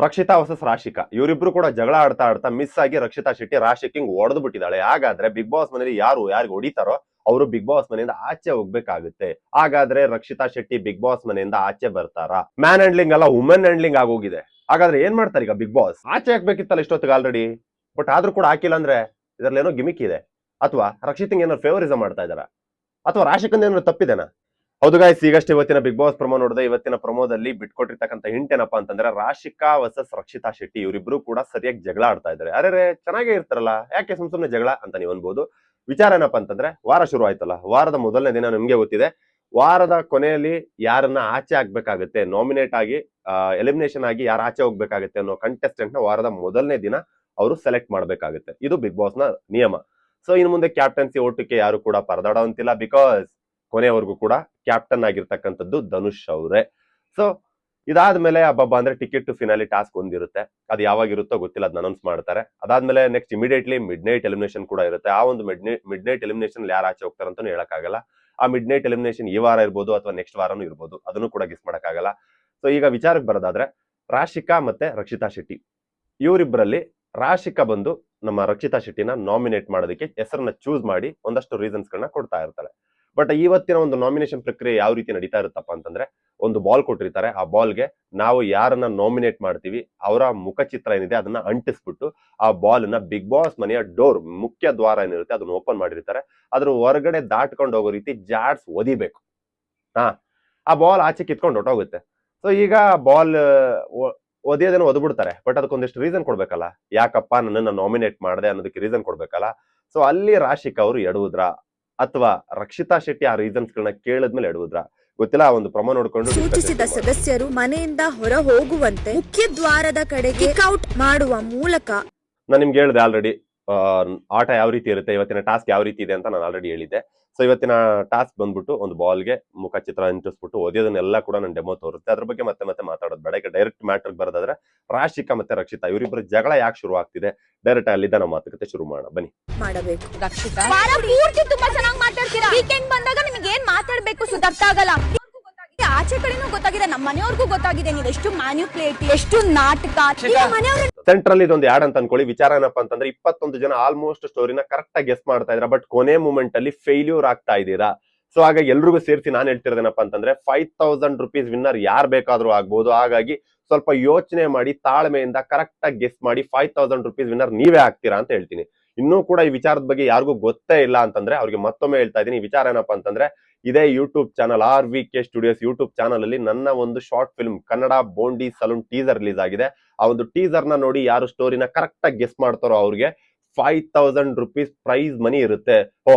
Rakshita versus Rashika ಇವರಿಬ್ರು ಕೂಡ ಜಗಳ ಆಡ್ತಾ ಆಡ್ತಾ ಮಿಸ್ ಆಗಿ ರಕ್ಷಿತಾ ಶೆಟ್ಟಿ ರಾಶಿಕ್ ಹಿಂಗ್ ಹೊಡೆದು ಬಿಟ್ಟಿದ್ದಾಳೆ. ಹಾಗಾದ್ರೆ ಬಿಗ್ ಬಾಸ್ ಮನೇಲಿ ಯಾರಿಗೆ ಹೊಡಿತಾರೋ ಅವರು ಬಿಗ್ ಬಾಸ್ ಮನೆಯಿಂದ ಆಚೆ ಹೋಗ್ಬೇಕಾಗುತ್ತೆ. ಹಾಗಾದ್ರೆ ರಕ್ಷಿತಾ ಶೆಟ್ಟಿ ಬಿಗ್ ಬಾಸ್ ಮನೆಯಿಂದ ಆಚೆ ಬರ್ತಾರಾ? ಮ್ಯಾನ್ ಹ್ಯಾಂಡ್ಲಿಂಗ್ ಅಲ್ಲ ವುಮೆನ್ ಹ್ಯಾಂಡ್ಲಿಂಗ್ ಆಗೋಗಿದೆ. ಹಾಗಾದ್ರೆ ಏನ್ ಮಾಡ್ತಾರೆ ಈಗ ಬಿಗ್ ಬಾಸ್? ಆಚೆ ಹಾಕ್ಬೇಕಿತ್ತಲ್ಲ ಇಷ್ಟೊತ್ತಿಗೆ ಆಲ್ರೆಡಿ, ಬಟ್ ಆದ್ರೂ ಕೂಡ ಹಾಕಿಲ್ಲ ಅಂದ್ರೆ ಇದ್ರಲ್ಲಿ ಏನೋ ಗಿಮಿಕ್ ಇದೆ. ಅಥವಾ ರಕ್ಷಿತ್ ಏನಾದ್ರು ಫೇವರಿಸಂ ಮಾಡ್ತಾ ಇದಾರ, ಅಥವಾ ರಾಶಿಕಂದ ಏನಾದ್ರು ತಪ್ಪಿದೆನಾ? ಹೌದು ಗಾಯ್ಸ್, ಈಗಷ್ಟೇ ಇವತ್ತಿನ ಬಿಗ್ ಬಾಸ್ ಪ್ರಮೋ ನೋಡಿದೆ. ಇವತ್ತಿನ ಪ್ರಮೋದಲ್ಲಿ ಬಿಟ್ಕೊಟ್ಟಿರ್ತಕ್ಕಂಥ ಹಿಂಟ್ ಏನಪ್ಪಾ ಅಂತಂದ್ರೆ ರಾಶಿಕಾ ವರ್ಸಸ್ ರಕ್ಷಿತಾ ಶೆಟ್ಟಿ ಇವರಿಬ್ರು ಕೂಡ ಸರಿಯಾಗಿ ಜಗಳ ಆಡ್ತಾ ಇದ್ದಾರೆ. ಅರೆ ಚೆನ್ನಾಗೇ ಇರ್ತಾರಲ್ಲ, ಯಾಕೆ ಸುಮ್ನೆ ಜಗಳ ಅಂತ ನೀವು ಅನ್ಬೋದು. ವಿಚಾರ ಏನಪ್ಪಾ ಅಂತಂದ್ರೆ ವಾರ ಶುರು ಆಯ್ತಲ್ಲ, ವಾರದ ಮೊದಲನೇ ದಿನ ನಿಮ್ಗೆ ಗೊತ್ತಿದೆ, ವಾರದ ಕೊನೆಯಲ್ಲಿ ಯಾರನ್ನ ಆಚೆ ಆಗ್ಬೇಕಾಗುತ್ತೆ, ನಾಮಿನೇಟ್ ಆಗಿ ಎಲಿಮಿನೇಷನ್ ಆಗಿ ಯಾರು ಆಚೆ ಹೋಗ್ಬೇಕಾಗುತ್ತೆ ಅನ್ನೋ ಕಂಟೆಸ್ಟೆಂಟ್ ನ ವಾರದ ಮೊದಲನೇ ದಿನ ಅವರು ಸೆಲೆಕ್ಟ್ ಮಾಡ್ಬೇಕಾಗುತ್ತೆ. ಇದು ಬಿಗ್ ಬಾಸ್ ನ ನಿಯಮ. ಸೊ ಇನ್ನು ಮುಂದೆ ಕ್ಯಾಪ್ಟನ್ಸಿ ಓಟಕ್ಕೆ ಯಾರು ಕೂಡ ಪರದಾಡುವಂತಿಲ್ಲ, ಬಿಕಾಸ್ ಕೊನೆಯವರೆಗೂ ಕೂಡ ಕ್ಯಾಪ್ಟನ್ ಆಗಿರ್ತಕ್ಕಂಥದ್ದು ಧನುಷ್ ಅವರೇ. ಸೊ ಇದಾದ್ಮೇಲೆ ಹಬ್ಬ ಅಂದ್ರೆ ಟಿಕೆಟ್ ಟು ಫಿನಾಲಿ ಟಾಸ್ಕ್ ಒಂದಿರುತ್ತೆ. ಅದು ಯಾವಾಗಿರುತ್ತೋ ಗೊತ್ತಿಲ್ಲ, ಅದನ್ನ ಅನೌನ್ಸ್ ಮಾಡ್ತಾರೆ. ಅದಾದ್ಮೇಲೆ next immediately mid night elimination ಕೂಡ ಇರುತ್ತೆ. ಆ ಒಂದು ಮಿಡ್ ನೈಟ್ ಎಲಿಮಿನೇಷನ್ ಯಾರು ಆಚೆ ಹೋಗ್ತಾರೆ ಅಂತ ಹೇಳಕ್ಕಾಗಲ್ಲ. ಆ ಮಿಡ್ ನೈಟ್ ಎಲಿಮಿನೇಷನ್ ಈ ವಾರ ಇರ್ಬೋದು ಅಥವಾ ನೆಕ್ಸ್ಟ್ ವಾರನೂ ಇರ್ಬೋದು, ಅದನ್ನು ಕೂಡ ಗೆಸ್ ಮಾಡಕ್ಕಾಗಲ್ಲ. ಸೊ ಈಗ ವಿಚಾರಕ್ಕೆ ಬರೋದಾದ್ರೆ ರಾಶಿಕಾ ಮತ್ತೆ ರಕ್ಷಿತಾ ಶೆಟ್ಟಿ ಇವರಿಬ್ಬರಲ್ಲಿ ರಾಶಿಕಾ ಬಂದು ನಮ್ಮ ರಕ್ಷಿತಾ ಶೆಟ್ಟಿನ ನಾಮಿನೇಟ್ ಮಾಡೋದಕ್ಕೆ ಹೆಸರನ್ನ ಚೂಸ್ ಮಾಡಿ ಒಂದಷ್ಟು ರೀಸನ್ಸ್ ಗಳನ್ನ ಕೊಡ್ತಾ ಇರ್ತಾರೆ. ಬಟ್ ಇವತ್ತಿನ ಒಂದು ನಾಮಿನೇಷನ್ ಪ್ರಕ್ರಿಯೆ ಯಾವ ರೀತಿ ನಡೀತಾ ಇರುತ್ತಪ್ಪ ಅಂತಂದ್ರೆ, ಒಂದು ಬಾಲ್ ಕೊಟ್ಟಿರ್ತಾರೆ, ಆ ಬಾಲ್ಗೆ ನಾವು ಯಾರನ್ನ ನಾಮಿನೇಟ್ ಮಾಡ್ತೀವಿ ಅವರ ಮುಖಚಿತ್ರ ಏನಿದೆ ಅದನ್ನ ಅಂಟಿಸ್ಬಿಟ್ಟು ಆ ಬಾಲ್ ನ ಬಿಗ್ ಬಾಸ್ ಮನೆಯ ಡೋರ್ ಮುಖ್ಯ ದ್ವಾರ ಏನಿರುತ್ತೆ ಅದನ್ನ ಓಪನ್ ಮಾಡಿರ್ತಾರೆ. ಅದ್ರ ಹೊರಗಡೆ ದಾಟ್ಕೊಂಡು ಹೋಗೋ ರೀತಿ ಜಾಡ್ಸ್ ಒದಿಬೇಕು. ಆ ಬಾಲ್ ಆಚೆ ಕಿತ್ಕೊಂಡು ಹೊಟ್ಟೋಗುತ್ತೆ. ಸೊ ಈಗ ಬಾಲ್ ಒದಿಯೋದನ್ನ ಒದ್ಬಿಡ್ತಾರೆ, ಬಟ್ ಅದಕ್ಕೊಂದಿಷ್ಟು ರೀಸನ್ ಕೊಡ್ಬೇಕಲ್ಲ, ಯಾಕಪ್ಪ ನನ್ನನ್ನ ನಾಮಿನೇಟ್ ಮಾಡಿದೆ ಅನ್ನೋದಕ್ಕೆ ರೀಸನ್ ಕೊಡ್ಬೇಕಲ್ಲ. ಸೊ ಅಲ್ಲಿ ರಾಶಿಕಾ ಅವರು ಎಡವುದ್ರ ಅಥವಾ ರಕ್ಷಿತಾ ಶೆಟ್ಟಿ ಆ ರೀಸನ್ಸ್ ಗಳನ್ನ ಕೇಳಿದ್ಮೇಲೆ ಎಡವುದ್ರ ಗೊತ್ತಿಲ್ಲ. ಆ ಒಂದು ಪ್ರಮೋ ನೋಡ್ಕೊಂಡು ಸೂಚಿಸಿದ ಸದಸ್ಯರು ಮನೆಯಿಂದ ಹೊರ ಹೋಗುವಂತೆ ಮುಖ್ಯ ದ್ವಾರದ ಕಡೆಗೆ ಔಟ್ ಮಾಡುವ ಮೂಲಕ ನಾನು ನಿಮ್ಗೆ ಹೇಳಿದೆ ಆಲ್ರೆಡಿ ಆಟ ಯಾವ ರೀತಿ ಇರುತ್ತೆ, ಇವತ್ತಿನ ಟಾಸ್ಕ್ ಯಾವ ರೀತಿ ಇದೆ ಅಂತ ನಾನು ಆಲ್ರೆಡಿ ಹೇಳಿದ್ದೆ. ಸೊ ಇವತ್ತಿನ ಟಾಸ್ಕ್ ಬಂದ್ಬಿಟ್ಟು ಒಂದು ಬಾಲ್ಗೆ ಮುಖಚಿತ್ರ ಅಂಟಿಸ್ಬಿಟ್ಟು ಓದಿಯೋದನ್ನೆಲ್ಲ ಕೂಡ ನಾನು ಡೆಮೋ ತೋರುತ್ತೆ. ಅದ್ರ ಬಗ್ಗೆ ಮತ್ತೆ ಮಾತಾಡೋದು ಬೇಡ. ಈಗ ಡೈರೆಕ್ಟ್ ಮ್ಯಾಟರ್ ಬರೋದಾದ್ರೆ ರಾಶಿಕಾ ಮತ್ತೆ ರಕ್ಷಿತಾ ಇವರಿಬ್ಬರು ಜಗಳ ಯಾಕೆ ಶುರು ಆಗ್ತಿದೆ, ಡೈರೆಕ್ಟ್ ಅಲ್ಲಿದ್ದ ನಮ್ಮ ಮಾತುಕತೆ ಶುರು ಮಾಡೋಣ ಬನ್ನಿ. ಮಾಡಬೇಕು ರಕ್ಷಿತಾ ತುಂಬಾ ಚೆನ್ನಾಗಿ ಮಾತಾಡ್ತೀರಾ. ವೀಕೆಂಡ್ ಬಂದಾಗ ನಿಮಗೆ ಏನ್ ಮಾತಾಡ್ಬೇಕು ಸುಧಾರ್ಥ ಆಗಲ್ಲ. ಆಚೆ ಕಡೆನೂ ಗೊತ್ತಾಗಿದೆ, ನಮ್ಮ ಮನೆಯವ್ರಿಗೂ ಗೊತ್ತಾಗಿದೆ ನೀವು ಎಷ್ಟು ಮ್ಯಾನ್ಯುಪ್ಲೇಟ್, ಎಷ್ಟು ನಾಟಕ. ಸೆಂಟ್ರಲ್ ಇದೊಂದು ಯಾಡ್ ಅಂತ ಅನ್ಕೊಳ್ಳಿ. ವಿಚಾರ ಏನಪ್ಪಾ ಅಂತಂದ್ರೆ 21 ಜನ ಆಲ್ಮೋಸ್ಟ್ ಸ್ಟೋರಿನ ಕರೆಕ್ಟ್ ಆಗಿ ಗೆಸ್ ಮಾಡ್ತಾ ಇದ್ರ, ಬಟ್ ಕೊನೆ ಮೂಮೆಂಟ್ ಅಲ್ಲಿ ಫೇಲ್ಯೂರ್ ಆಗ್ತಾ ಇದ್ದೀರಾ. ಸೊ ಹಾಗಾಗಿ ಎಲ್ರಿಗೂ ಸೇರಿಸಿ ನಾನು ಹೇಳ್ತಿರೋದೇನಪ್ಪ ಅಂತಂದ್ರೆ 5000 rupees ವಿನ್ನರ್ ಯಾರು ಬೇಕಾದ್ರೂ ಆಗ್ಬೋದು. ಹಾಗಾಗಿ ಸ್ವಲ್ಪ ಯೋಚನೆ ಮಾಡಿ ತಾಳ್ಮೆಯಿಂದ ಕರೆಕ್ಟ್ ಆಗಿ ಗೆಸ್ ಮಾಡಿ 5000 rupees ವಿನ್ನರ್ ನೀವೇ ಆಗ್ತೀರಾ ಅಂತ ಹೇಳ್ತೀನಿ. ಇನ್ನೂ ಕೂಡ ಈ ವಿಚಾರದ ಬಗ್ಗೆ ಯಾರಿಗೂ ಗೊತ್ತೇ ಇಲ್ಲ ಅಂತಂದ್ರೆ ಅವ್ರಿಗೆ ಮತ್ತೊಮ್ಮೆ ಹೇಳ್ತಾ ಇದೀನಿ. ಈ ವಿಚಾರ ಏನಪ್ಪಾ ಅಂತಂದ್ರೆ ಇದೇ YouTube channel RVK Studios YouTube channel ಅಲ್ಲಿ ನನ್ನ ಒಂದು short film Kannada Bondi saloon teaser release ಆಗಿದೆ. ಆ ಒಂದು ಟೀಸರ್ ನ ನೋಡಿ ಯಾರು ಸ್ಟೋರಿನ ಕರೆಕ್ಟ್ ಆಗಿ ಗೆಸ್ ಮಾಡ್ತಾರೋ ಅವ್ರಿಗೆ 5000 rupees ಪ್ರೈಸ್ ಮನಿ ಇರುತ್ತೆ.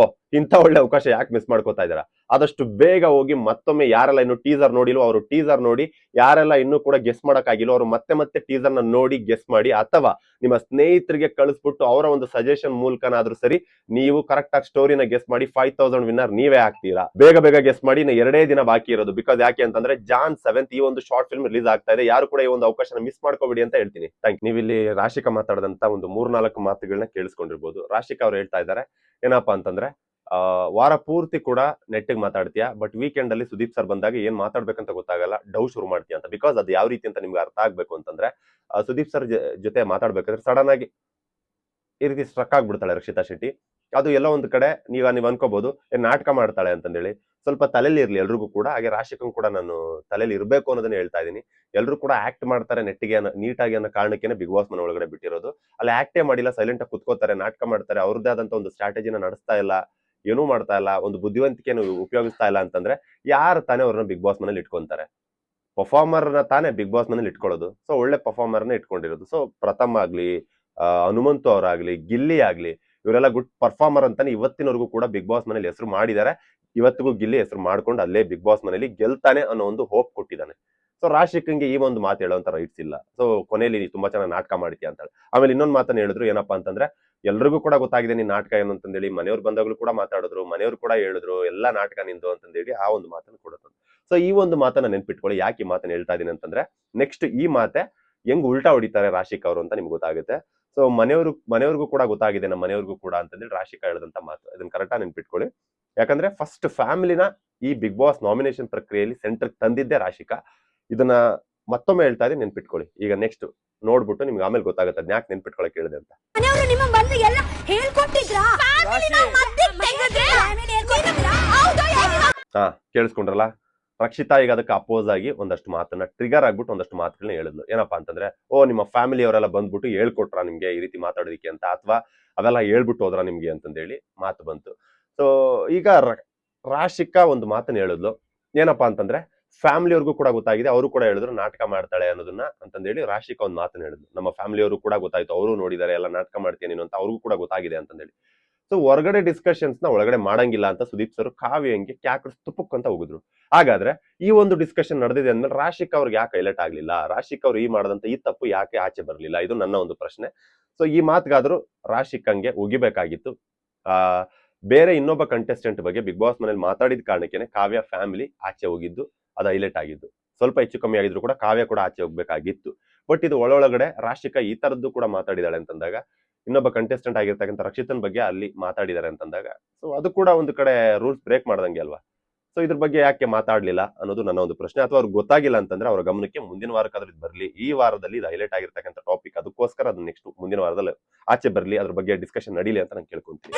ಇಂಥ ಒಳ್ಳೆ ಅವಕಾಶ ಯಾಕೆ ಮಿಸ್ ಮಾಡ್ಕೋತಾ ಇದ್ದೀರಾ? ಆದಷ್ಟು ಬೇಗ ಹೋಗಿ ಮತ್ತೊಮ್ಮೆ ಯಾರೆಲ್ಲ ಇನ್ನು ಟೀಸರ್ ನೋಡಿಲ್ವೋ ಅವರು ಟೀಸರ್ ನೋಡಿ, ಯಾರೆಲ್ಲ ಇನ್ನೂ ಕೂಡ ಗೆಸ್ ಮಾಡಕ್ಕಾಗಿಲ್ಲ ಅವರು ಮತ್ತೆ ಟೀಸರ್ ನ ನೋಡಿ ಗೆಸ್ ಮಾಡಿ, ಅಥವಾ ನಿಮ್ಮ ಸ್ನೇಹಿತರಿಗೆ ಕಳಿಸ್ಬಿಟ್ಟು ಅವರ ಒಂದು ಸಜೆಷನ್ ಮೂಲಕನಾದ್ರೂ ಸರಿ ನೀವು ಕರೆಕ್ಟ್ ಆಗಿ ಸ್ಟೋರಿನ ಗೆಸ್ ಮಾಡಿ 5000 ವಿನ್ನರ್ ನೀವೇ ಆಗ್ತೀರಾ. ಬೇಗ ಗೆಸ್ ಮಾಡಿ. ಇನ್ನು 2 ದಿನ ಬಾಕಿ ಇರೋದು. ಬಿಕಾಸ್ ಯಾಕೆ ಅಂತಂದ್ರೆ Jan 7th ಈ ಒಂದು ಶಾರ್ಟ್ ಫಿಲ್ಮ್ ರಿಲೀಸ್ ಆಗ್ತಾ ಇದೆ. ಯಾರು ಕೂಡ ಈ ಒಂದು ಅವಕಾಶನ ಮಿಸ್ ಮಾಡ್ಕೋಬೇಡಿ ಅಂತ ಹೇಳ್ತೀನಿ. Thank you. ನೀವು ಇಲ್ಲಿ ರಾಶಿಕಾ ಮಾತಾಡದಂತ ಒಂದು 3-4 ಮಾತುಗಳನ್ನ ಕೇಳಿಸ್ಕೊಂಡಿರ್ಬೋದು. ರಾಶಿಕಾ ಅವ್ರು ಹೇಳ್ತಾ ಇದ್ದಾರೆ ಏನಪ್ಪಾ ಅಂತಂದ್ರೆ, ವಾರ ಪೂರ್ತಿ ಕೂಡ ನೆಟ್ಟಿಗೆ ಮಾತಾಡ್ತೀಯಾ, ಬಟ್ ವೀಕೆಂಡ್ ಅಲ್ಲಿ ಸುದೀಪ್ ಸರ್ ಬಂದಾಗ ಏನ್ ಮಾತಾಡ್ಬೇಕಂತ ಗೊತ್ತಾಗಲ್ಲ, ಡೌ ಶುರು ಮಾಡ್ತೀಯ ಅಂತ. ಬಿಕಾಸ್ ಅದು ಯಾವ ರೀತಿ ಅಂತ ನಿಮ್ಗೆ ಅರ್ಥ ಆಗ್ಬೇಕು ಅಂತಂದ್ರೆ, ಸುದೀಪ್ ಸರ್ ಜೊತೆ ಮಾತಾಡ್ಬೇಕಾದ್ರೆ ಸಡನ್ ಆಗಿ ಈ ರೀತಿ ಸ್ಟ್ರಕ್ ಆಗ್ಬಿಡ್ತಾಳೆ ರಕ್ಷಿತಾ ಶೆಟ್ಟಿ. ಅದು ಎಲ್ಲ ಒಂದು ಕಡೆ ನೀವು ಅನ್ಕೋಬಹುದು ನಾಟಕ ಮಾಡ್ತಾಳೆ ಅಂತಂದೇಳಿ. ಸ್ವಲ್ಪ ತಲೆಯಲ್ಲಿ ಇರ್ಲಿ ಎಲ್ರಿಗೂ ಕೂಡ, ಹಾಗೆ ರಾಶಿಕನ್ ಕೂಡ ನಾನು ತಲೆಯಲ್ಲಿ ಇರ್ಬೇಕು ಅನ್ನೋದನ್ನ ಹೇಳ್ತಾ ಇದೀನಿ. ಎಲ್ರು ಕೂಡ ಆಕ್ಟ್ ಮಾಡ್ತಾರೆ ನೆಟ್ಟಿಗೆ ನೀಟಾಗಿ ಅನ್ನೋ ಕಾರಣಕ್ಕೆ ಬಿಗ್ ಬಾಸ್ ಮನೆ ಒಳಗಡೆ ಬಿಟ್ಟಿರೋದು. ಅಲ್ಲಿ ಆಕ್ಟೇ ಮಾಡಿಲ್ಲ, ಸೈಲೆಂಟ್ ಆಗಿ ಕುತ್ಕೋತಾರೆ, ನಾಟಕ ಮಾಡ್ತಾರೆ, ಅವ್ರದ್ದೇ ಆದಂತ ಒಂದು ಸ್ಟ್ರಾಟಜಿನ ನಡೆಸ್ತಾ ಇಲ್ಲ, ಏನೂ ಮಾಡ್ತಾ ಇಲ್ಲ, ಒಂದು ಬುದ್ಧಿವಂತಿಕೆಯನ್ನು ಉಪಯೋಗಿಸ್ತಾ ಇಲ್ಲ ಅಂತಂದ್ರೆ ಯಾರು ತಾನೇ ಅವ್ರನ್ನ ಬಿಗ್ ಬಾಸ್ ಮನೇಲಿ ಇಟ್ಕೊಂತಾರೆ? ಪರ್ಫಾರ್ಮರ್ನ ತಾನೇ ಬಿಗ್ ಬಾಸ್ ಮನೇಲಿ ಇಟ್ಕೊಳ್ಳೋದು. ಸೊ ಒಳ್ಳೆ ಪರ್ಫಾರ್ಮರ್ನ ಇಟ್ಕೊಂಡಿರೋದು. ಸೊ ಪ್ರಥಮ್ ಆಗ್ಲಿ, ಹನುಮಂತು ಅವರಾಗ್ಲಿ, ಗಿಲ್ಲಿ ಆಗ್ಲಿ, ಇವರೆಲ್ಲ ಗುಡ್ ಪರ್ಫಾರ್ಮರ್ ಅಂತಾನೆ ಇವತ್ತಿನವರೆಗೂ ಕೂಡ ಬಿಗ್ ಬಾಸ್ ಮನೇಲಿ ಹೆಸರು ಮಾಡಿದ್ದಾರೆ. ಇವತ್ತಿಗೂ ಗಿಲ್ಲಿ ಹೆಸರು ಮಾಡ್ಕೊಂಡು ಅಲ್ಲೇ ಬಿಗ್ ಬಾಸ್ ಮನೇಲಿ ಗೆಲ್ತಾನೆ ಅನ್ನೋ ಒಂದು ಹೋಪ್ ಕೊಟ್ಟಿದ್ದಾನೆ. ಸೊ ರಾಶಿಕಂಗೆ ಈ ಒಂದು ಮಾತು ಹೇಳೋಂತ ರೈಟ್ಸ್ ಇಲ್ಲ. ಸೊ ಕೊನೆಯಲ್ಲಿ ತುಂಬಾ ಚೆನ್ನಾಗಿ ನಾಟಕ ಮಾಡ್ತೀಯ ಅಂತ ಹೇಳಿ. ಆಮೇಲೆ ಇನ್ನೊಂದು ಮಾತನ್ನ ಹೇಳಿದ್ರು, ಏನಪ್ಪಾ ಅಂತಂದ್ರೆ ಎಲ್ರಿಗೂ ಕೂಡ ಗೊತ್ತಾಗಿದೆ ನೀನ್ ನಾಟಕ ಏನು ಅಂತಂದೇಳಿ. ಮನೆಯವ್ರು ಬಂದಾಗ್ಲೂ ಕೂಡ ಮಾತಾಡಿದ್ರು, ಮನೆಯವ್ರು ಕೂಡ ಹೇಳಿದ್ರು ಎಲ್ಲಾ ನಾಟಕ ನಿಂದು ಅಂತಂದೇಳಿ. ಆ ಒಂದು ಮಾತನ್ನು ಕೊಡುತ್ತೆ. ಸೊ ಈ ಒಂದು ಮಾತನ್ನ ನೆನ್ಪಿಟ್ಕೊಳ್ಳಿ. ಯಾಕೆ ಈ ಮಾತನ್ನ ಹೇಳ್ತಾ ಇದೀನಿ ಅಂತಂದ್ರೆ, ನೆಕ್ಸ್ಟ್ ಈ ಮಾತೆ ಹೆಂಗ್ ಉಲ್ಟಾ ಹೊಡಿತಾರೆ ರಾಶಿಕಾ ಅವರು ಅಂತ ನಿಮ್ಗೆ ಗೊತ್ತಾಗುತ್ತೆ. ಸೊ ಮನೆಯವ್ರಿಗೂ ಕೂಡ ಗೊತ್ತಾಗಿದೆ, ನಮ್ಮ ಮನೆಯವ್ರಿಗೂ ಕೂಡ ಅಂತಂದೇಳಿ ರಾಶಿಕಾ ಹೇಳಿದಂತ ಮಾತು. ಇದನ್ನ ಕರೆಕ್ಟಾಗಿ ನೆನ್ಪಿಟ್ಕೊಳ್ಳಿ. ಯಾಕಂದ್ರೆ ಫಸ್ಟ್ ಫ್ಯಾಮಿಲಿನ ಈ ಬಿಗ್ ಬಾಸ್ ನಾಮಿನೇಷನ್ ಪ್ರಕ್ರಿಯೆಯಲ್ಲಿ ಸೆಂಟರ್ ತಂದಿದ್ದೆ ರಾಶಿಕಾ. ಇದನ್ನ ಮತ್ತೊಮ್ಮೆ ಹೇಳ್ತಾ ಇದೀನಿ, ನೆನ್ಪಿಟ್ಕೊಳ್ಳಿ. ಈಗ ನೆಕ್ಸ್ಟ್ ನೋಡ್ಬಿಟ್ಟು ನಿಮ್ಗೆ ಆಮೇಲೆ ಗೊತ್ತಾಗುತ್ತೆ ಅದ್ನ ಯಾಕೆ ನೆನ್ಪಿಟ್ಕೊಳಕ್ ಹೇಳಿದೆ ಅಂತ. ಮನೆಯವರು ನಿಮಗೆ ಬಂದು ಎಲ್ಲ ಹೇಳ್ಕೊಟ್ಟಿದ್ರಾ? ಹಾ, ಕೇಳಿಸ್ಕೊಂಡ್ರಲ್ಲ. ರಕ್ಷಿತಾ ಈಗ ಅದಕ್ಕೆ ಅಪೋಸ್ ಆಗಿ ಒಂದಷ್ಟು ಮಾತನ್ನ ಟ್ರಿಗರ್ ಆಗ್ಬಿಟ್ಟು ಒಂದಷ್ಟು ಮಾತುಗಳನ್ನ ಹೇಳಿದ್ಲು. ಏನಪ್ಪಾ ಅಂತಂದ್ರೆ, ಓ ನಿಮ್ಮ ಫ್ಯಾಮಿಲಿ ಅವರೆಲ್ಲ ಬಂದ್ಬಿಟ್ಟು ಹೇಳ್ಕೊಟ್ರ ನಿಮ್ಗೆ ಈ ರೀತಿ ಮಾತಾಡೋದಿಕ್ಕೆ ಅಂತ, ಅಥವಾ ಅವೆಲ್ಲ ಹೇಳ್ಬಿಟ್ಟು ಹೋದ್ರ ನಿಮ್ಗೆ ಅಂತಂದೇಳಿ ಮಾತು ಬಂತು. ಸೊ ಈಗ ರಾಶಿಕಾ ಒಂದು ಮಾತನ್ನ ಹೇಳಿದ್ಲು. ಏನಪ್ಪಾ ಅಂತಂದ್ರೆ, ಫ್ಯಾಮಿಲಿಯವ್ರಿಗೂ ಕೂಡ ಗೊತ್ತಾಗಿದೆ, ಅವರು ಕೂಡ ಹೇಳಿದ್ರು ನಾಟಕ ಮಾಡ್ತಾಳೆ ಅನ್ನೋದನ್ನ ಅಂತಂದೇಳಿ ರಾಶಿಕಾ ಒಂದು ಮಾತನ್ನ ಹೇಳಿದ್ಲು. ನಮ್ಮ ಫ್ಯಾಮಿಲಿಯವರು ಕೂಡ ಗೊತ್ತಾಯ್ತು, ಅವರು ನೋಡಿದಾರೆ, ಎಲ್ಲ ನಾಟಕ ಮಾಡ್ತೀನಿ ನೀನು ಅಂತ ಅವ್ರಿಗೂ ಕೂಡ ಗೊತ್ತಾಗಿದೆ ಅಂತಂದೇಳಿ. ಸೊ ಹೊರಗಡೆ ಡಿಸ್ಕಷನ್ಸ್ ನ ಒಳಗಡೆ ಮಾಡಂಗಿಲ್ಲ ಅಂತ ಸುದೀಪ್ ಸರ್ ಕಾವ್ಯಂಗೆ ಕ್ಯಾಕ್ರ ತುಪ್ಪಕ್ ಅಂತ ಹೋಗಿದ್ರು. ಹಾಗಾದ್ರೆ ಈ ಒಂದು ಡಿಸ್ಕಷನ್ ನಡೆದಿದೆ ಅಂದ್ಮೇಲೆ ರಾಶಿಕಾ ಅವ್ರಿಗೆ ಯಾಕೆ ಹೈಲೈಟ್ ಆಗ್ಲಿಲ್ಲ, ರಾಶಿಕಾ ಅವ್ರು ಈ ಮಾಡದಂತ ಈ ತಪ್ಪು ಯಾಕೆ ಆಚೆ ಬರಲಿಲ್ಲ, ಇದು ನನ್ನ ಒಂದು ಪ್ರಶ್ನೆ. ಸೊ ಈ ಮಾತ್ಗಾದ್ರೂ ರಾಶಿಕಂಗೆ ಉಗಿಬೇಕಾಗಿತ್ತು. ಬೇರೆ ಇನ್ನೊಬ್ಬ ಕಂಟೆಸ್ಟೆಂಟ್ ಬಗ್ಗೆ ಬಿಗ್ ಬಾಸ್ ಮನೇಲಿ ಮಾತಾಡಿದ ಕಾರಣಕ್ಕೆ ಕಾವ್ಯ ಫ್ಯಾಮಿಲಿ ಆಚೆ ಹೋಗಿದ್ದು, ಅದು ಹೈಲೈಟ್ ಆಗಿದ್ದು. ಸ್ವಲ್ಪ ಹೆಚ್ಚು ಕಮ್ಮಿ ಆಗಿದ್ರು ಕೂಡ ಕಾವ್ಯ ಕೂಡ ಆಚೆ ಹೋಗ್ಬೇಕಾಗಿತ್ತು. ಬಟ್ ಇದು ಒಳೊಳಗಡೆ ರಾಶಿಕಾ ಈ ತರದ್ದು ಕೂಡ ಮಾತಾಡಿದಾಳೆ ಅಂತಂದಾಗ, ಇನ್ನೊಬ್ಬ ಕಂಟೆಸ್ಟೆಂಟ್ ಆಗಿರ್ತಕ್ಕಂಥ ರಕ್ಷಿತನ್ ಬಗ್ಗೆ ಅಲ್ಲಿ ಮಾತಾಡಿದ್ದಾರೆ ಅಂತಂದಾಗ, ಸೊ ಅದು ಕೂಡ ಒಂದು ಕಡೆ ರೂಲ್ಸ್ ಬ್ರೇಕ್ ಮಾಡ್ದಂಗೆ ಅಲ್ವಾ. ಸೊ ಇದ್ರ ಬಗ್ಗೆ ಯಾಕೆ ಮಾತಾಡ್ಲಿಲ್ಲ ಅನ್ನೋದು ನನ್ನ ಒಂದು ಪ್ರಶ್ನೆ. ಅಥವಾ ಅವ್ರಿಗೆ ಗೊತ್ತಾಗಿಲ್ಲ ಅಂತಂದ್ರೆ ಅವ್ರ ಗಮನಕ್ಕೆ ಮುಂದಿನ ವಾರಕ್ಕಾದ್ರೂ ಇದು ಬರ್ಲಿ. ಈ ವಾರದಲ್ಲಿ ಇದು ಹೈಲೈಟ್ ಆಗಿರ್ತಕ್ಕಂಥ ಟಾಪಿಕ್, ಅದಕ್ಕೋಸ್ಕರ ಅದನ್ನ ನೆಕ್ಸ್ಟ್ ಮುಂದಿನ ವಾರದಲ್ಲಿ ಆಚೆ ಬರ್ಲಿ, ಅದ್ರ ಬಗ್ಗೆ ಡಿಸ್ಕಷನ್ ನಡೀಲಿ ಅಂತ ನಾನು ಕೇಳ್ಕೊಂತೀನಿ.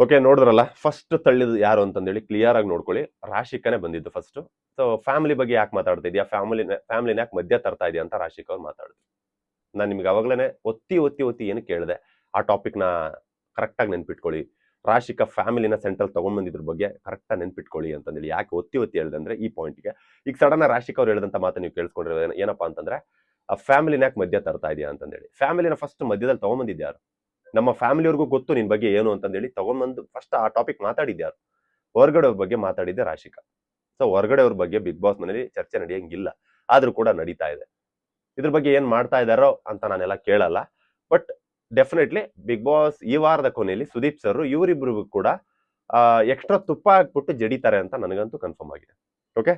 ಓಕೆ, ನೋಡಿದ್ರಲ್ಲ, ಫಸ್ಟ್ ತಳ್ಳಿದ್ ಯಾರು ಅಂತಂದೇಳಿ ಕ್ಲಿಯರ್ ಆಗಿ ನೋಡ್ಕೊಳ್ಳಿ. ರಾಶಿಕಾನೇ ಬಂದಿದ್ದು ಫಸ್ಟ್. ಸೊ ಫ್ಯಾಮಿಲಿ ಬಗ್ಗೆ ಯಾಕೆ ಮಾತಾಡ್ತಾ ಇದೆಯಾ, ಫ್ಯಾಮಿಲಿನ ಯಾಕೆ ಮಧ್ಯ ತರ್ತಾ ಇದೆಯಾ ಅಂತ ರಾಶಿಕಾ ಅವ್ರು ಮಾತಾಡಿದ್ರು. ನಾನು ನಿಮ್ಗೆ ಅವಾಗ್ಲೇನೆ ಒತ್ತಿ ಏನು ಕೇಳಿದೆ, ಆ ಟಾಪಿಕ್ ನ ಕರೆಕ್ಟ್ ಆಗಿ ನೆನ್ಪಿಟ್ಕೊಳ್ಳಿ. ರಾಶಿಕಾ ಫ್ಯಾಮಿಲಿನ ಸೆಂಟ್ರಲ್ ತಗೊಂಡ್ಬಂದಿದ್ರ ಬಗ್ಗೆ ಕರೆಕ್ಟ್ ಆಗಿ ನೆನ್ಪಿಟ್ಕೊಳ್ಳಿ ಅಂತಂದೇಳಿ ಯಾಕೆ ಒತ್ತಿ ಹೇಳಿದೆ ಅಂದ್ರೆ ಈ ಪಾಯಿಂಟ್ಗೆ. ಈಗ ಸಡನ್ ರಾಶಿಕಾ ಅವ್ರು ಹೇಳಿದಂತ ಮಾತು ನೀವು ಕೇಳಿಸ್ಕೊಂಡ್ರೆ ಏನಪ್ಪಾ ಅಂತಂದ್ರೆ, ಆ ಫ್ಯಾಮಿಲಿನ ಯಾಕೆ ಮಧ್ಯ ತರ್ತಾ ಇದೆಯಾ ಅಂತಂದೇಳಿ. ಫ್ಯಾಮಿಲಿನ ಫಸ್ಟ್ ಮಧ್ಯದಲ್ಲಿ ತಗೊಂಡ್ಬಂದಿದ್ಯಾರು, ನಮ್ಮ ಫ್ಯಾಮಿಲಿಯವ್ರಿಗೂ ಗೊತ್ತು ನಿನ್ ಬಗ್ಗೆ ಏನು ಅಂತಂದೇಳಿ ತಗೊಂಡ್ಬಂದು ಫಸ್ಟ್ ಆ ಟಾಪಿಕ್ ಮಾತಾಡಿದ್ಯಾರು, ಹೊರಗಡೆ ಅವ್ರ ಬಗ್ಗೆ ಮಾತಾಡಿದ್ದೆ ರಾಶಿಕಾ. ಸೊ ಹೊರಗಡೆ ಅವ್ರ ಬಗ್ಗೆ ಬಿಗ್ ಬಾಸ್ ಮನೇಲಿ ಚರ್ಚೆ ನಡೆಯಂಗಿಲ್ಲ, ಆದ್ರೂ ಕೂಡ ನಡೀತಾ ಇದೆ. ಇದ್ರ ಬಗ್ಗೆ ಏನ್ ಮಾಡ್ತಾ ಇದಾರೋ ಅಂತ ನಾನೆಲ್ಲ ಕೇಳಲ್ಲ. ಬಟ್ ಡೆಫಿನೆಟ್ಲಿ ಬಿಗ್ ಬಾಸ್ ಈ ವಾರದ ಕೊನೆಯಲ್ಲಿ ಸುದೀಪ್ ಸರ್ ಇವರಿಬ್ರಿಗೂ ಕೂಡ ಎಕ್ಸ್ಟ್ರಾ ತುಪ್ಪ ಹಾಕ್ಬಿಟ್ಟು ಜಡಿತಾರೆ ಅಂತ ನನಗಂತೂ ಕನ್ಫರ್ಮ್ ಆಗಿದೆ. ಓಕೆ,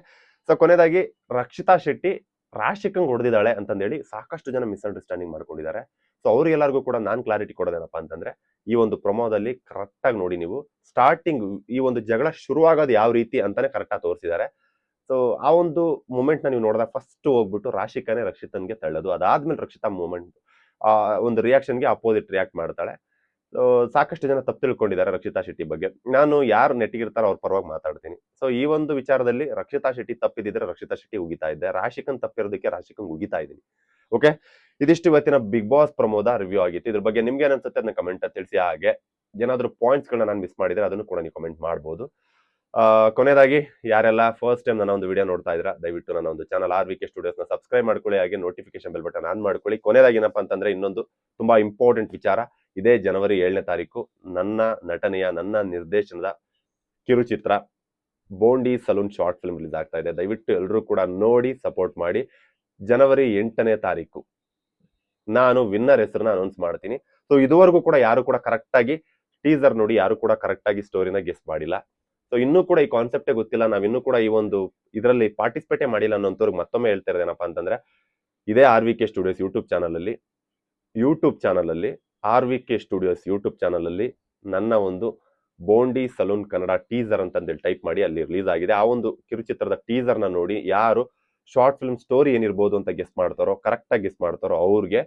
ಸೊ ಕೊನೆಯದಾಗಿ ರಕ್ಷಿತಾ ಶೆಟ್ಟಿ ರಾಶಿಕಂಗ್ ಹೊಡೆದಿದ್ದಾಳೆ ಅಂತಂದೇಳಿ ಸಾಕಷ್ಟು ಜನ ಮಿಸ್ಅಂಡರ್ಸ್ಟ್ಯಾಂಡಿಂಗ್ ಮಾಡ್ಕೊಂಡಿದ್ದಾರೆ. ಸೊ ಅವ್ರಿಗೆಲ್ಲರಿಗೂ ಕೂಡ ನಾನ್ ಕ್ಲಾರಿಟಿ ಕೊಡೋದೇನಪ್ಪ ಅಂತಂದ್ರೆ, ಈ ಒಂದು ಪ್ರೊಮೋದಲ್ಲಿ ಕರೆಕ್ಟ್ ಆಗಿ ನೋಡಿ ನೀವು, ಸ್ಟಾರ್ಟಿಂಗ್ ಈ ಒಂದು ಜಗಳ ಶುರುವಾಗೋದು ಯಾವ ರೀತಿ ಅಂತಾನೆ ಕರೆಕ್ಟ್ ಆಗಿ ತೋರಿಸಿದ್ದಾರೆ. ಸೊ ಆ ಒಂದು ಮೂಮೆಂಟ್ ನ ನೀವು ನೋಡಿದಾಗ ಫಸ್ಟ್ ಹೋಗ್ಬಿಟ್ಟು ರಾಶಿಕಾನೇ ರಕ್ಷಿತನ್ಗೆ ತಳ್ಳೋದು, ಅದಾದ್ಮೇಲೆ ರಕ್ಷಿತಾ ಮೂಮೆಂಟ್ ಒಂದು ರಿಯಾಕ್ಷನ್ಗೆ ಅಪೋಸಿಟ್ ರಿಯಾಕ್ಟ್ ಮಾಡ್ತಾಳೆ. ಸೊ ಸಾಕಷ್ಟು ಜನ ತಪ್ಪು ತಿಳ್ಕೊಂಡಿದ್ದಾರೆ ರಕ್ಷಿತಾ ಶೆಟ್ಟಿ ಬಗ್ಗೆ. ನಾನು ಯಾರು ನೆಟ್ಟಿಗಿರ್ತಾರೋ ಅವ್ರ ಪರವಾಗಿ ಮಾತಾಡ್ತೀನಿ. ಸೊ ಈ ಒಂದು ವಿಚಾರದಲ್ಲಿ ರಕ್ಷಿತಾ ಶೆಟ್ಟಿ ತಪ್ಪಿದ್ರೆ ರಕ್ಷಿತಾ ಶೆಟ್ಟಿ ಉಗಿತಾ ಇದ್ದೆ, ರಾಶಿಕನ್ ತಪ್ಪಿರೋದಕ್ಕೆ ರಾಶಿಕಂಗ್ ಉಗಿತಾ ಇದ್ದೀನಿ. ಓಕೆ, ಇದಿಷ್ಟು ಇವತ್ತಿನ ಬಿಗ್ ಬಾಸ್ ಪ್ರಮೋದ ರಿವ್ಯೂ ಆಗಿತ್ತು. ಇದ್ರ ಬಗ್ಗೆ ನಿಮ್ಗೆ ಏನಿಸುತ್ತೆ ಅದನ್ನ ಕಮೆಂಟ್ ತಿಳಿಸಿ. ಹಾಗೆ ಏನಾದ್ರು ಪಾಯಿಂಟ್ಸ್ ಗಳನ್ನ ನಾನು ಮಿಸ್ ಮಾಡಿದ್ರೆ ಅದನ್ನು ಕೂಡ ನೀವು ಕಮೆಂಟ್ ಮಾಡಬಹುದು. ಕೊನೆಯದಾಗಿ ಯಾರೆಲ್ಲ ಫಸ್ಟ್ ಟೈಮ್ ನನ್ನ ಒಂದು ವಿಡಿಯೋ ನೋಡ್ತಾ ಇದ್ರ, ದಯವಿಟ್ಟು ನನ್ನ ಒಂದು ಚಾನಲ್ RVK ಸ್ಟುಡಿಯೋಸ್ ನ ಸಬ್ಸ್ಕ್ರೈಬ್ ಮಾಡ್ಕೊಳ್ಳಿ, ಹಾಗೆ ನೋಟಿಫಿಕೇಶನ್ ಬೆಲ್ ಬಟನ್ ಆನ್ ಮಾಡ್ಕೊಳ್ಳಿ. ಕೊನೆಯದಾಗಿ ಏನಪ್ಪಾ ಅಂತಂದ್ರೆ, ಇನ್ನೊಂದು ತುಂಬಾ ಇಂಪಾರ್ಟೆಂಟ್ ವಿಚಾರ, ಇದೇ ಜನವರಿ 7ನೇ ತಾರೀಕು ನನ್ನ ನಟನೆಯ, ನನ್ನ ನಿರ್ದೇಶನದ ಕಿರುಚಿತ್ರ ಬೋಂಡಿ ಸಲೂನ್ ಶಾರ್ಟ್ ಫಿಲ್ಮ್ ರಿಲೀಸ್ ಆಗ್ತಾ ಇದೆ. ದಯವಿಟ್ಟು ಎಲ್ಲರೂ ಕೂಡ ನೋಡಿ ಸಪೋರ್ಟ್ ಮಾಡಿ. ಜನವರಿ 8ನೇ ತಾರೀಕು ನಾನು ವಿನ್ನರ್ ಹೆಸರನ್ನ ಅನೌನ್ಸ್ ಮಾಡ್ತೀನಿ. ಸೊ ಇದುವರೆಗೂ ಕೂಡ ಯಾರು ಕೂಡ ಕರೆಕ್ಟ್ ಆಗಿ ಟೀಸರ್ ನೋಡಿ ಯಾರು ಕೂಡ ಕರೆಕ್ಟ್ ಆಗಿ ಸ್ಟೋರಿನ ಗೆಸ್ ಮಾಡಿಲ್ಲ. ಸೊ ಇನ್ನೂ ಕೂಡ ಈ ಕಾನ್ಸೆಪ್ಟೇ ಗೊತ್ತಿಲ್ಲ, ನಾವಿನ್ನೂ ಕೂಡ ಈ ಒಂದು ಇದರಲ್ಲಿ ಪಾರ್ಟಿಸಿಪೇಟೇ ಮಾಡಿಲ್ಲ ಅನ್ನೋಂಥವ್ರಿಗೆ ಮತ್ತೊಮ್ಮೆ ಹೇಳ್ತಾ ಇರೋದೇನಪ್ಪ ಅಂತಂದ್ರೆ, ಇದೇ RVK ಸ್ಟುಡಿಯೋಸ್ ಯೂಟ್ಯೂಬ್ ಚಾನಲ್ ಅಲ್ಲಿ RVK ಸ್ಟುಡಿಯೋಸ್ ಯೂಟ್ಯೂಬ್ ಚಾನಲ್ ಅಲ್ಲಿ ನನ್ನ ಒಂದು ಬೋಂಡಿ ಸಲೂನ್ ಕನ್ನಡ ಟೀಸರ್ ಅಂತಂದೇಳಿ ಟೈಪ್ ಮಾಡಿ, ಅಲ್ಲಿ ರಿಲೀಸ್ ಆಗಿದೆ. ಆ ಒಂದು ಕಿರುಚಿತ್ರದ ಟೀಸರ್ ನ ನೋಡಿ ಯಾರು ಶಾರ್ಟ್ ಫಿಲ್ಮ್ ಸ್ಟೋರಿ ಏನಿರ್ಬೋದು ಅಂತ ಗೆಸ್ ಮಾಡ್ತಾರೋ, ಕರೆಕ್ಟ್ ಆಗಿ ಗೆಸ್ ಮಾಡ್ತಾರೋ ಅವ್ರಿಗೆ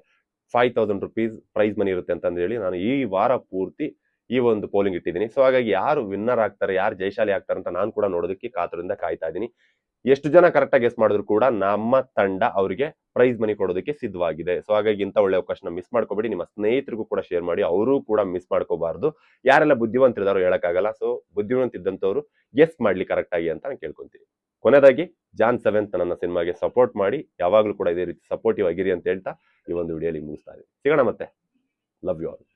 5000 rupees ಪ್ರೈಸ್ ಮನಿ ಇರುತ್ತೆ ಅಂತಂದೇಳಿ ನಾನು ಈ ವಾರ ಪೂರ್ತಿ ಈ ಒಂದು ಪೋಲಿಂಗ್ ಇಟ್ಟಿದ್ದೀನಿ. ಸೊ ಹಾಗಾಗಿ ಯಾರು ವಿನ್ನರ್ ಆಗ್ತಾರೆ, ಯಾರು ಜಯಶಾಲಿ ಆಗ್ತಾರೆ ಅಂತ ನಾನು ಕೂಡ ನೋಡೋದಕ್ಕೆ ಕಾತುರದಿಂದ ಕಾಯ್ತಾ ಇದ್ದೀನಿ. ಎಷ್ಟು ಜನ ಕರೆಕ್ಟ್ ಆಗಿ ಗೆಸ್ ಮಾಡಿದ್ರು ಕೂಡ ನಮ್ಮ ತಂಡ ಅವರಿಗೆ ಪ್ರೈಸ್ ಮನಿ ಕೊಡೋದಕ್ಕೆ ಸಿದ್ಧವಾಗಿದೆ. ಸೊ ಹಾಗಾಗಿ ಇಂಥ ಒಳ್ಳೆ ಅವಕಾಶನ ಮಿಸ್ ಮಾಡ್ಕೋಬೇಡಿ. ನಿಮ್ಮ ಸ್ನೇಹಿತರಿಗೂ ಕೂಡ ಶೇರ್ ಮಾಡಿ, ಅವರು ಕೂಡ ಮಿಸ್ ಮಾಡ್ಕೋಬಾರ್ದು. ಯಾರೆಲ್ಲ ಬುದ್ಧಿವಂತರಿದಾರೋ ಹೇಳಕ್ಕಾಗಲ್ಲ. ಸೊ ಬುದ್ಧಿವಂತ ಇದ್ದಂಥವ್ರು ಗೆಸ್ ಮಾಡ್ಲಿ ಕರೆಕ್ಟ್ ಆಗಿ ಅಂತ ನಾನು ಕೇಳ್ಕೊಂತೀನಿ. ಕೊನೆಯದಾಗಿ ಜಾನ್ 7th ನನ್ನ ಸಿನಿಮಾಗೆ ಸಪೋರ್ಟ್ ಮಾಡಿ, ಯಾವಾಗಲೂ ಕೂಡ ಇದೇ ರೀತಿ ಸಪೋರ್ಟಿವ್ ಆಗಿರಿ ಅಂತ ಹೇಳ್ತಾ ಈ ಒಂದು ವಿಡಿಯೋಲಿ ಮುಗಿಸ್ತಾ ಇದ್ದೀನಿ. ಸಿಗೋಣ ಮತ್ತೆ. Love you all.